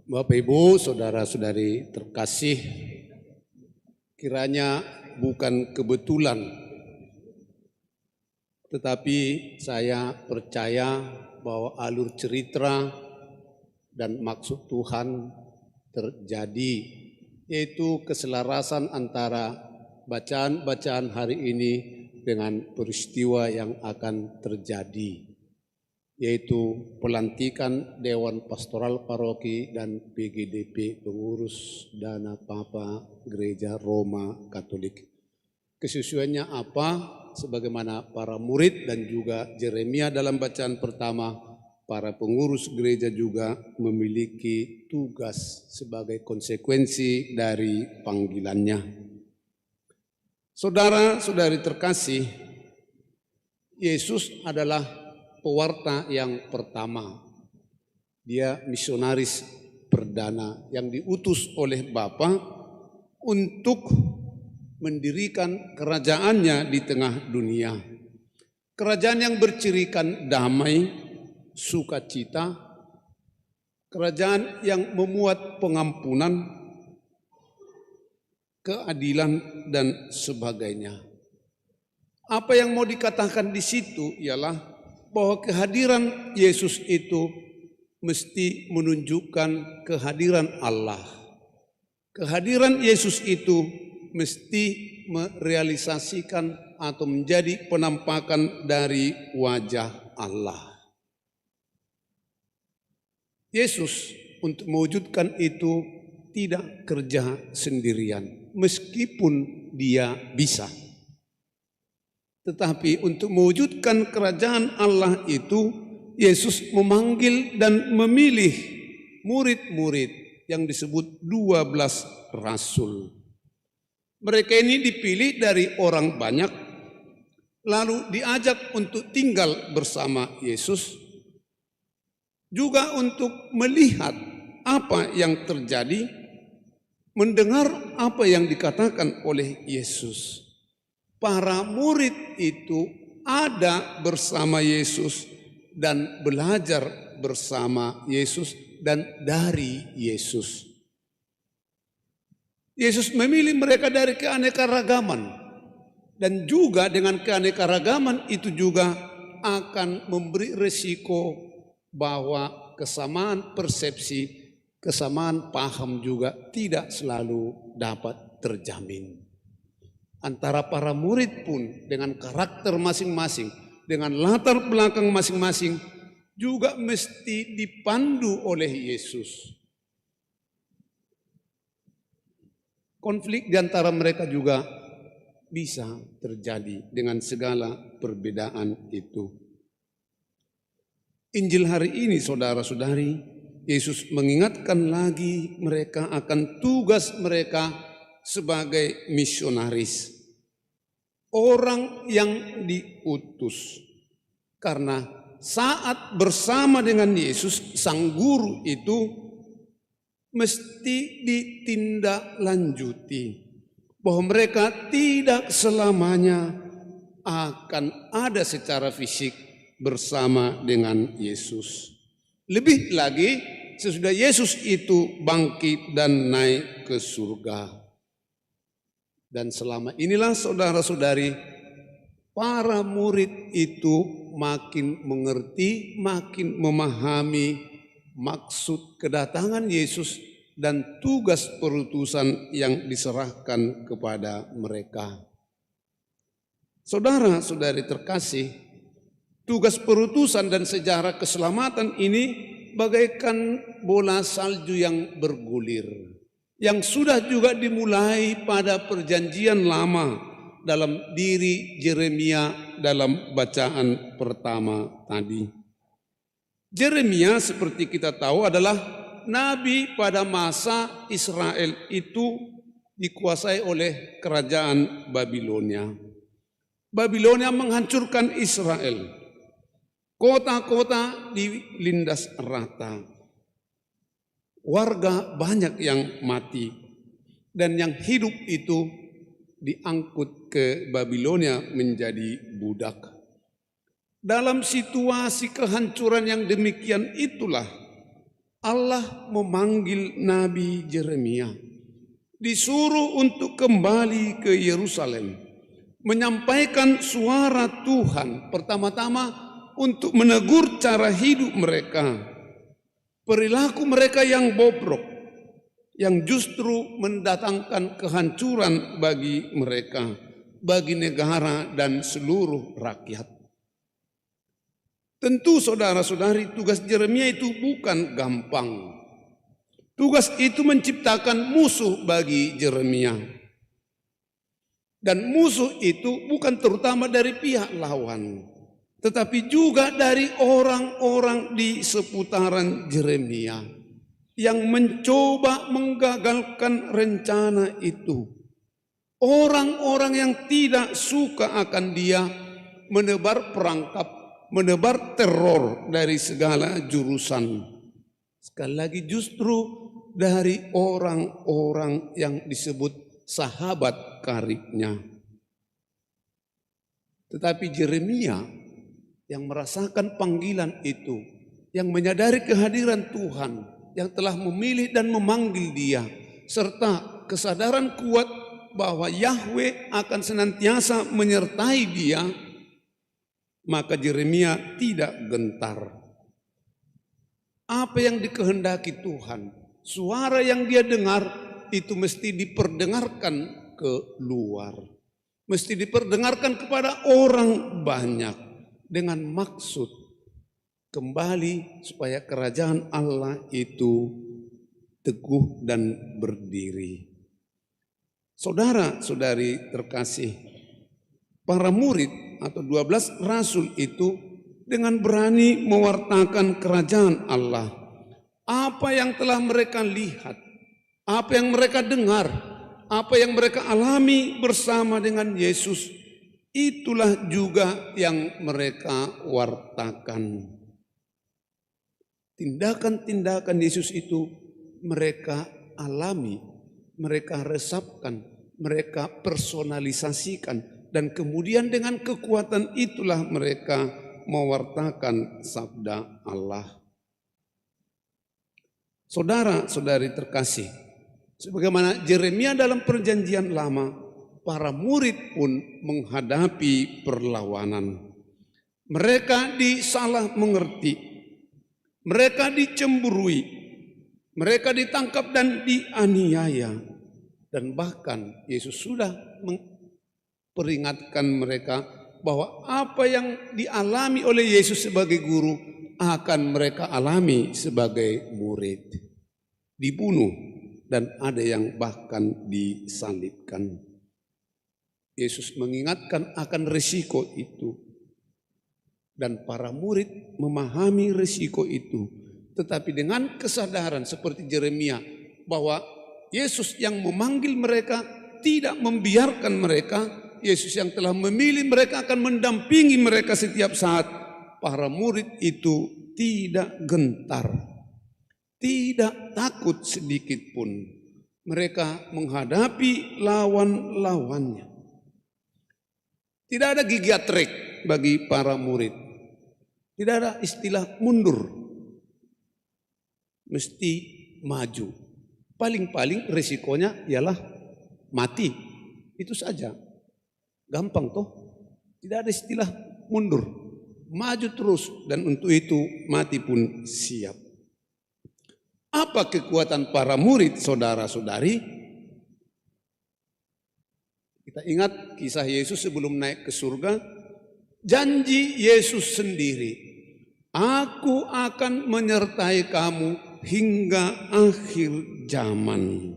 Bapak Ibu, saudara-saudari terkasih, kiranya bukan kebetulan, tetapi saya percaya bahwa alur cerita dan maksud Tuhan terjadi, yaitu keselarasan antara bacaan-bacaan hari ini dengan peristiwa yang akan terjadi, yaitu pelantikan Dewan Pastoral Paroki dan PGDP Pengurus Dana Papa Gereja Roma Katolik. Kesesuaiannya apa? Sebagaimana para murid dan juga Yeremia dalam bacaan pertama, para pengurus gereja juga memiliki tugas sebagai konsekuensi dari panggilannya. Saudara-saudari terkasih, Yesus adalah pewarta yang pertama. Dia misionaris perdana yang diutus oleh Bapa untuk mendirikan kerajaannya di tengah dunia. Kerajaan yang bercirikan damai, sukacita, kerajaan yang memuat pengampunan, keadilan, dan sebagainya. Apa yang mau dikatakan di situ ialah bahwa kehadiran Yesus itu mesti menunjukkan kehadiran Allah. Kehadiran Yesus itu mesti merealisasikan atau menjadi penampakan dari wajah Allah. Yesus untuk mewujudkan itu tidak kerja sendirian, meskipun dia bisa. Tetapi untuk mewujudkan kerajaan Allah itu, Yesus memanggil dan memilih murid-murid yang disebut 12 rasul. Mereka ini dipilih dari orang banyak, lalu diajak untuk tinggal bersama Yesus, juga untuk melihat apa yang terjadi, mendengar apa yang dikatakan oleh Yesus. Para murid itu ada bersama Yesus dan belajar bersama Yesus dan dari Yesus. Yesus memilih mereka dari keanekaragaman, dan juga dengan keanekaragaman itu juga akan memberi resiko bahwa kesamaan persepsi, kesamaan paham juga tidak selalu dapat terjamin. Antara para murid pun dengan karakter masing-masing, dengan latar belakang masing-masing juga mesti dipandu oleh Yesus. Konflik di antara mereka juga bisa terjadi dengan segala perbedaan itu. Injil hari ini, saudara-saudari, Yesus mengingatkan lagi mereka akan tugas mereka sebagai misionaris. Orang yang diutus. Karena saat bersama dengan Yesus, sang guru itu mesti ditindaklanjuti, bahwa mereka tidak selamanya akan ada secara fisik bersama dengan Yesus. Lebih lagi sesudah Yesus itu bangkit dan naik ke surga. Dan selama inilah saudara-saudari, para murid itu makin mengerti, makin memahami maksud kedatangan Yesus dan tugas perutusan yang diserahkan kepada mereka. Saudara-saudari terkasih, tugas perutusan dan sejarah keselamatan ini bagaikan bola salju yang bergulir, yang sudah juga dimulai pada perjanjian lama dalam diri Yeremia dalam bacaan pertama tadi. Yeremia seperti kita tahu adalah nabi pada masa Israel itu dikuasai oleh kerajaan Babilonia. Babilonia menghancurkan Israel. Kota-kota dilindas rata. Warga banyak yang mati. Dan yang hidup itu diangkut ke Babilonia menjadi budak. Dalam situasi kehancuran yang demikian itulah Allah memanggil Nabi Yeremia, disuruh untuk kembali ke Yerusalem, menyampaikan suara Tuhan, pertama-tama untuk menegur cara hidup mereka, perilaku mereka yang bobrok, yang justru mendatangkan kehancuran bagi mereka, bagi negara dan seluruh rakyat. Tentu saudara-saudari, tugas Yeremia itu bukan gampang. Tugas itu menciptakan musuh bagi Yeremia. Dan musuh itu bukan terutama dari pihak lawan, tetapi juga dari orang-orang di seputaran Yeremia yang mencoba menggagalkan rencana itu. Orang-orang yang tidak suka akan dia menebar perangkap, menebar teror dari segala jurusan. Sekali lagi justru dari orang-orang yang disebut sahabat karibnya. Tetapi Yeremia yang merasakan panggilan itu, yang menyadari kehadiran Tuhan, yang telah memilih dan memanggil dia, serta kesadaran kuat bahwa Yahweh akan senantiasa menyertai dia, maka Yeremia tidak gentar. Apa yang dikehendaki Tuhan, suara yang dia dengar itu mesti diperdengarkan keluar, mesti diperdengarkan kepada orang banyak dengan maksud kembali supaya kerajaan Allah itu teguh dan berdiri. Saudara-saudari terkasih, para murid atau 12 rasul itu dengan berani mewartakan kerajaan Allah. Apa yang telah mereka lihat, apa yang mereka dengar, apa yang mereka alami bersama dengan Yesus, itulah juga yang mereka wartakan. Tindakan-tindakan Yesus itu mereka alami, mereka resapkan, mereka personalisasikan, dan kemudian dengan kekuatan itulah mereka mewartakan sabda Allah. Saudara-saudari terkasih, sebagaimana Yeremia dalam perjanjian lama, para murid pun menghadapi perlawanan. Mereka disalah mengerti, mereka dicemburui, mereka ditangkap dan dianiaya, dan bahkan Yesus sudah memperingatkan mereka bahwa apa yang dialami oleh Yesus sebagai guru akan mereka alami sebagai murid. Dibunuh dan ada yang bahkan disalibkan. Yesus mengingatkan akan risiko itu. Dan para murid memahami risiko itu. Tetapi dengan kesadaran seperti Yeremia bahwa Yesus yang memanggil mereka tidak membiarkan mereka, Yesus yang telah memilih mereka akan mendampingi mereka setiap saat. Para murid itu tidak gentar, tidak takut sedikit pun. Mereka menghadapi lawan-lawannya. Tidak ada gigatrik bagi para murid. Tidak ada istilah mundur. Mesti maju. Paling-paling risikonya ialah mati. Itu saja. Gampang toh. Tidak ada istilah mundur. Maju terus, dan untuk itu mati pun siap. Apa kekuatan para murid, saudara-saudari? Kita ingat kisah Yesus sebelum naik ke surga. Janji Yesus sendiri, aku akan menyertai kamu hingga akhir zaman.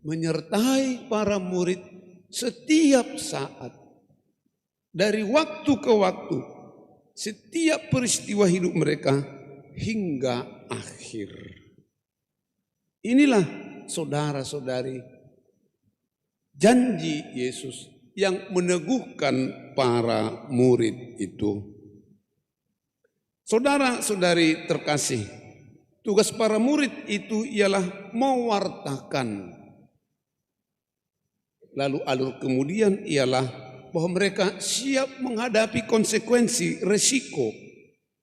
Menyertai para murid setiap saat. Dari waktu ke waktu, setiap peristiwa hidup mereka hingga akhir. Inilah saudara-saudari, janji Yesus yang meneguhkan para murid itu. Saudara-saudari terkasih, tugas para murid itu ialah mewartakan. Lalu alur kemudian ialah bahwa mereka siap menghadapi konsekuensi, resiko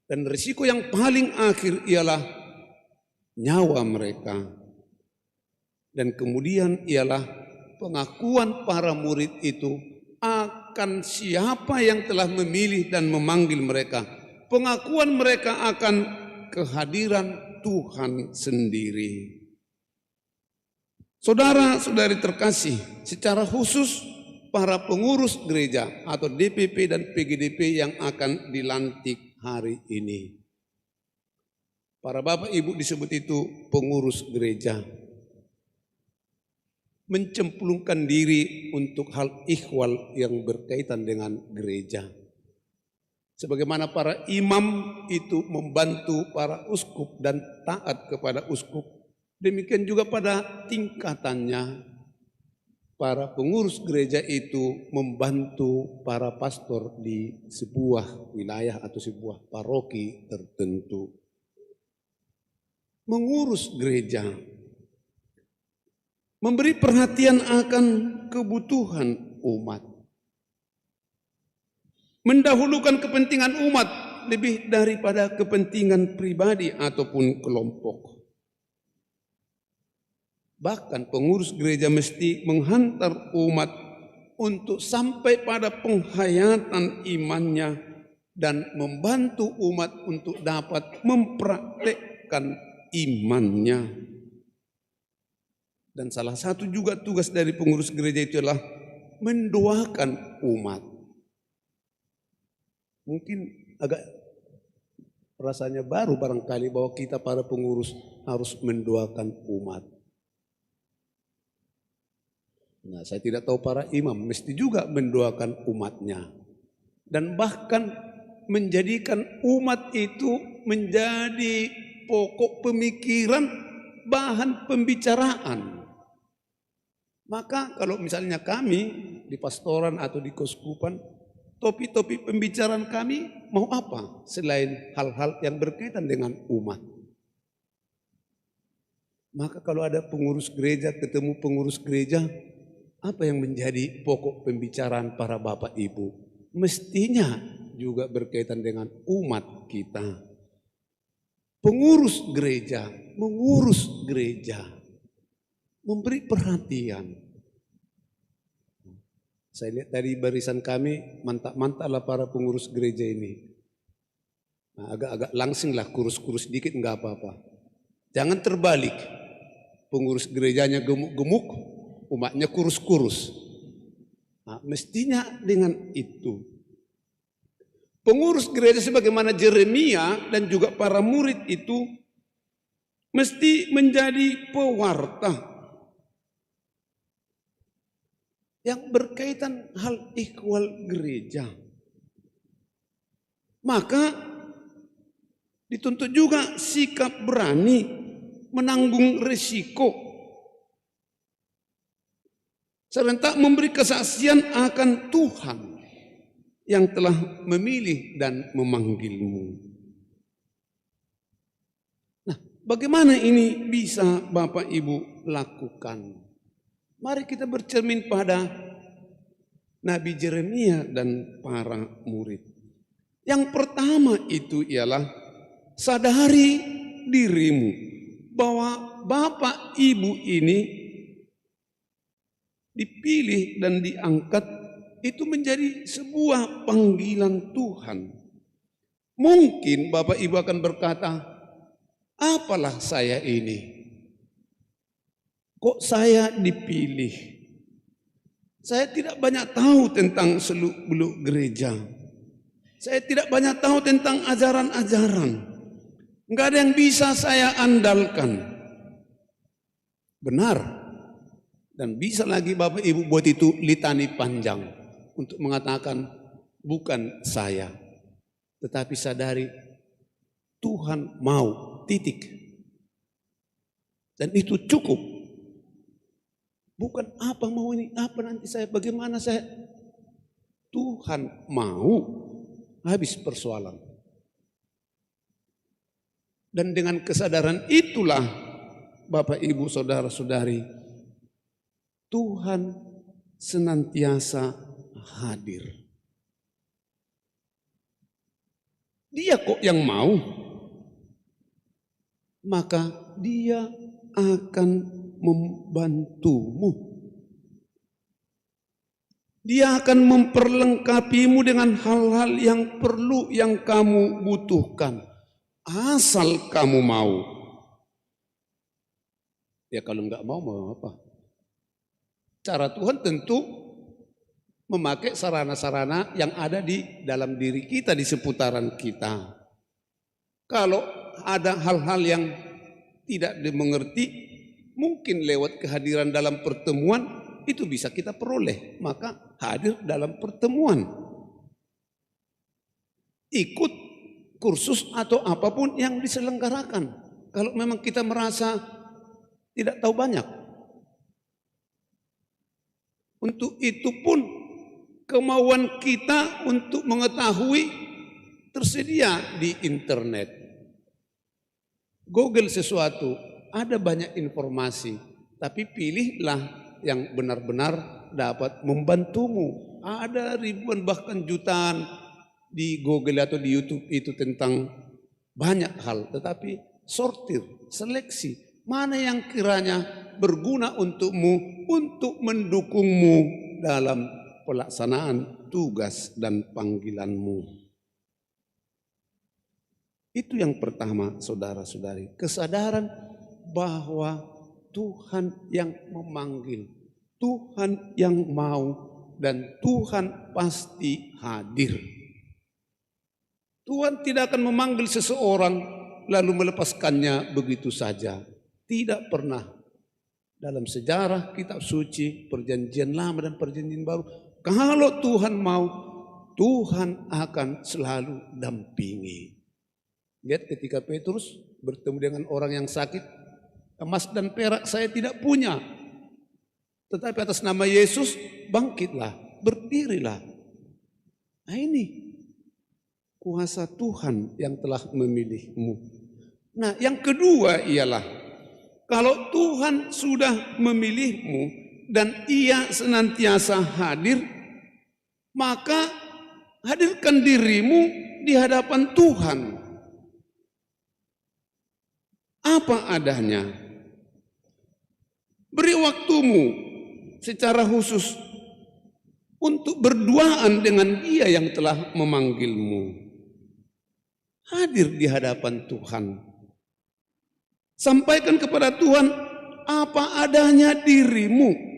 Dan risiko yang paling akhir ialah nyawa mereka. Dan kemudian ialah pengakuan para murid itu akan siapa yang telah memilih dan memanggil mereka. Pengakuan mereka akan kehadiran Tuhan sendiri. Saudara-saudari terkasih, secara khusus para pengurus gereja atau DPP dan PGDP yang akan dilantik hari ini. Para bapak ibu disebut itu pengurus gereja. Mencemplungkan diri untuk hal ikhwal yang berkaitan dengan gereja. Sebagaimana para imam itu membantu para uskup dan taat kepada uskup, demikian juga pada tingkatannya para pengurus gereja itu membantu para pastor di sebuah wilayah atau sebuah paroki tertentu. Mengurus gereja, memberi perhatian akan kebutuhan umat, mendahulukan kepentingan umat lebih daripada kepentingan pribadi ataupun kelompok. Bahkan pengurus gereja mesti menghantar umat untuk sampai pada penghayatan imannya dan membantu umat untuk dapat mempraktekkan imannya. Dan salah satu juga tugas dari pengurus gereja itu adalah mendoakan umat. Mungkin agak rasanya baru barangkali bahwa kita para pengurus harus mendoakan umat. Nah, saya tidak tahu para imam mesti juga mendoakan umatnya. Dan bahkan menjadikan umat itu menjadi pokok pemikiran, bahan pembicaraan. Maka kalau misalnya kami di pastoran atau di keuskupan, topik-topik pembicaraan kami mau apa selain hal-hal yang berkaitan dengan umat. Maka kalau ada pengurus gereja ketemu pengurus gereja, apa yang menjadi pokok pembicaraan para bapak ibu? Mestinya juga berkaitan dengan umat kita. Pengurus gereja, mengurus gereja, memberi perhatian. Saya lihat dari barisan kami, mantap-mantaplah para pengurus gereja ini. Nah, agak-agak langsinglah, kurus-kurus dikit enggak apa-apa. Jangan terbalik, pengurus gerejanya gemuk-gemuk, umatnya kurus-kurus. Nah, mestinya dengan itu. Pengurus gereja sebagaimana Yeremia dan juga para murid itu mesti menjadi pewarta yang berkaitan hal ikhwal gereja. Maka dituntut juga sikap berani menanggung risiko serentak memberi kesaksian akan Tuhan yang telah memilih dan memanggilmu. Nah, bagaimana ini bisa Bapak Ibu lakukan? Mari kita bercermin pada Nabi Yeremia dan para murid. Yang pertama itu ialah sadari dirimu bahwa Bapak Ibu ini dipilih dan diangkat itu menjadi sebuah panggilan Tuhan. Mungkin Bapak Ibu akan berkata, apalah saya ini? Kok saya dipilih? Saya tidak banyak tahu tentang seluk-beluk gereja. Saya tidak banyak tahu tentang ajaran-ajaran. Enggak ada yang bisa saya andalkan. Benar. Dan bisa lagi Bapak Ibu buat itu litani panjang untuk mengatakan bukan saya, tetapi sadari Tuhan mau, titik. Dan itu cukup. Bukan apa mau ini, apa nanti saya, bagaimana saya. Tuhan mau, habis persoalan. Dan dengan kesadaran itulah Bapak Ibu saudara-saudari, Tuhan senantiasa hadir. Dia kok yang mau, maka dia akan membantumu. Dia akan memperlengkapimu dengan hal-hal yang perlu, yang kamu butuhkan. Asal kamu mau. Ya kalau enggak mau apa? Cara Tuhan tentu memakai sarana-sarana yang ada di dalam diri kita, di seputaran kita. Kalau ada hal-hal yang tidak dimengerti, mungkin lewat kehadiran dalam pertemuan, itu bisa kita peroleh. Maka hadir dalam pertemuan. Ikut kursus atau apapun yang diselenggarakan. Kalau memang kita merasa tidak tahu banyak. Untuk itu pun kemauan kita untuk mengetahui tersedia di internet. Google sesuatu, ada banyak informasi, tapi pilihlah yang benar-benar dapat membantumu. Ada ribuan bahkan jutaan di Google atau di YouTube itu tentang banyak hal, tetapi sortir, seleksi, mana yang kiranya berguna untukmu, untuk mendukungmu dalam pelaksanaan tugas dan panggilanmu. Itu yang pertama, saudara-saudari, kesadaran bahwa Tuhan yang memanggil, Tuhan yang mau, dan Tuhan pasti hadir. Tuhan tidak akan memanggil seseorang lalu melepaskannya begitu saja. Tidak pernah. Dalam sejarah kitab suci, perjanjian lama dan perjanjian baru, kalau Tuhan mau, Tuhan akan selalu dampingi. Lihat ketika Petrus bertemu dengan orang yang sakit, emas dan perak saya tidak punya, tetapi atas nama Yesus bangkitlah, berdirilah. Nah ini kuasa Tuhan yang telah memilihmu. Nah yang kedua ialah, kalau Tuhan sudah memilihmu dan Ia senantiasa hadir, maka hadirkan dirimu di hadapan Tuhan. Apa adanya. Beri waktumu secara khusus untuk berduaan dengan Dia yang telah memanggilmu. Hadir di hadapan Tuhan. Sampaikan kepada Tuhan apa adanya dirimu.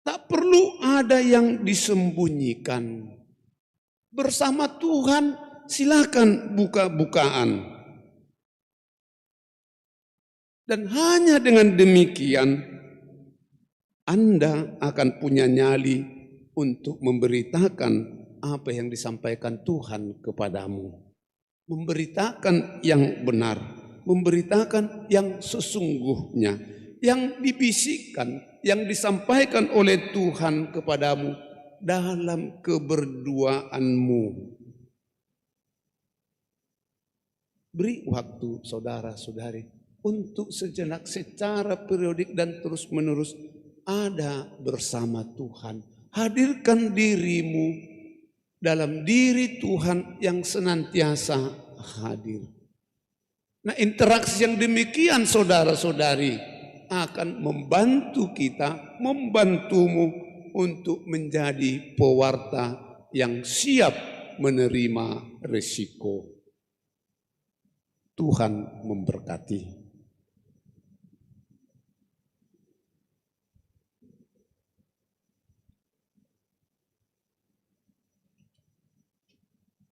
Tak perlu ada yang disembunyikan. Bersama Tuhan silakan buka-bukaan. Dan hanya dengan demikian Anda akan punya nyali untuk memberitakan apa yang disampaikan Tuhan kepadamu. Memberitakan yang benar, memberitakan yang sesungguhnya, yang dibisikkan, yang disampaikan oleh Tuhan kepadamu dalam keberduaanmu. Beri waktu saudara-saudari untuk sejenak secara periodik dan terus-menerus ada bersama Tuhan. Hadirkan dirimu dalam diri Tuhan yang senantiasa hadir. Nah interaksi yang demikian saudara-saudari akan membantu kita, membantumu untuk menjadi pewarta yang siap menerima risiko. Tuhan memberkati.